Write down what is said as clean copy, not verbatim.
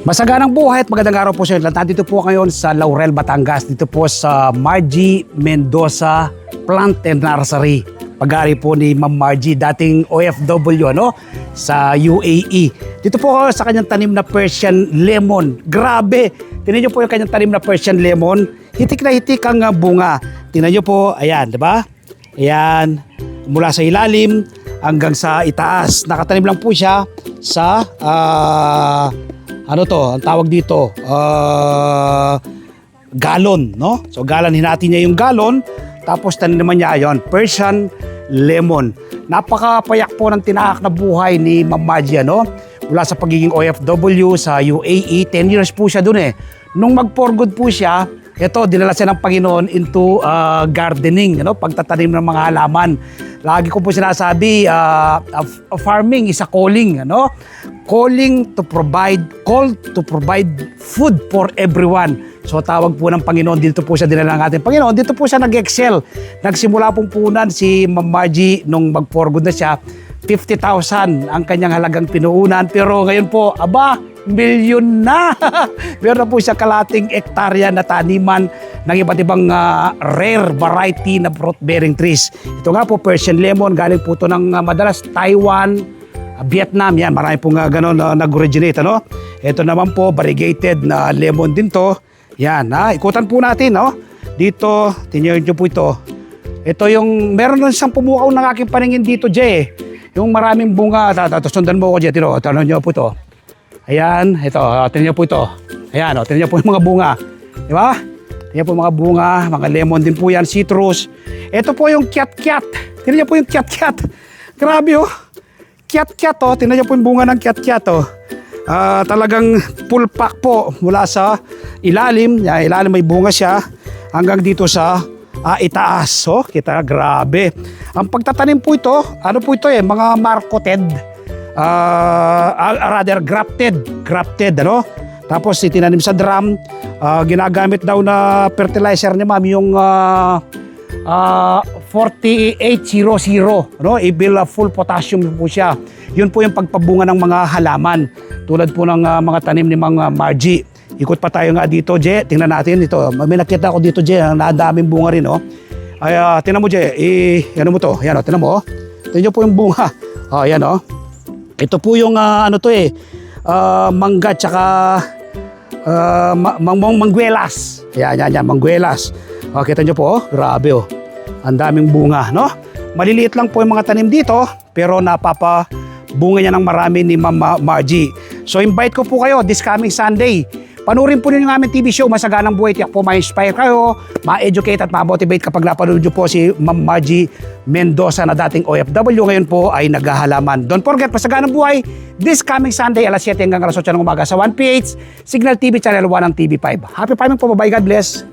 Masaganang buhay at magandang araw po sa inyo. Nandito po ngayon sa Laurel, Batangas. Dito po sa Margie Mendoza Plant and Nursery. Pag-aari po ni Ma'am Margie, dating OFW sa UAE. Dito po ako sa kanyang tanim na Persian lemon. Grabe! Tingnan niyo po yung kanyang tanim na Persian lemon. Hitik na hitik ang bunga. Tingnan niyo po, ayan, diba? Ayan, mula sa ilalim hanggang sa itaas. Nakatanim lang po siya sa ano to, ang tawag dito, galon, no? So galon, hinati niya yung galon, tapos taniman niya yon, Persian lemon. Napakapayak po ng tinahak na buhay ni Ma'am Margie, mula sa pagiging OFW sa UAE. 10 years po siya dun eh. Nung mag-for good po siya, ito, dinala siya ng Panginoon into gardening, pagtatanim ng mga halaman. Lagi ko po sinasabi, farming is a calling, calling to provide, call to provide food for everyone. So tawag po ng Panginoon, dito po siya dinala ng ating Panginoon, dito po siya nag-excel. Nagsimula pong punan si Ma'am Margie nung mag-for good na siya, 50,000 ang kanyang halagang pinuunan. Pero ngayon po, milyon na. Meron na po siya kalating ektarya na taniman ng iba't ibang rare variety na fruit-bearing trees. Ito nga po, Persian lemon, galing po ito ng madalas Taiwan, Vietnam, yan, marami pong gano'n nag-originate, Ito naman po, variegated na lemon din to. Yan, ikutan po natin, Dito, tingnan nyo po ito. Ito yung, meron nun siyang pumukaw ng aking paningin dito, Jay. Yung maraming bunga, sundan mo ko, Jay, tanong nyo po ito. Ayan, ito, tingnan nyo po ito. Ayan, tingnan nyo po yung mga bunga. Di ba? Tingnan po mga bunga, mga lemon din po yan, citrus. Ito po yung kiat-kiat. Tingnan nyo po yung kiat-kiat. Grabe, Kiat-kiat, tingnan nyo po yung bunga ng kiat-kiat, talagang full pack po mula sa ilalim. Ilalim may bunga siya hanggang dito sa itaas. Kita, grabe. Ang pagtatanim po ito, ano po ito mga marketed, rather grafted, Tapos itinanim sa drum, ginagamit daw na fertilizer ni Ma'am yung 4800, Ibil full potassium po siya. Yun po yung pagpabunga ng mga halaman tulad po ng mga tanim ni Ma'am Margie. Ikot pa tayo nga dito, Je. Tingnan natin ito. May nakita ako dito, Je. Nadaming bunga rin, Ay, tingnan mo, Je. Ano mo to? Ayan, tingnan mo, Tingnan po yung bunga. Ayan, Ito po yung mangga tsaka mangguelas. Yan, mangguelas. Kita nyo po, grabe, Ang daming bunga, Maliliit lang po yung mga tanim dito, pero napapabunga niya ng marami ni Ma'am Margie. So invite ko po kayo this coming Sunday. Panurin po ninyo yung aming TV show, Masaganang Buhay. Tiyak po ma-inspire kayo, ma-educate at ma-motivate kapag napanood nyo po si Ma'am Margie Mendoza na dating OFW. Ngayon po ay naghahalaman. Don't forget, Masaganang Buhay, this coming Sunday, alas 7 hanggang alas 8 ng umaga sa 1PH, Signal TV Channel 1 ng TV5. Happy farming po, bye, God bless.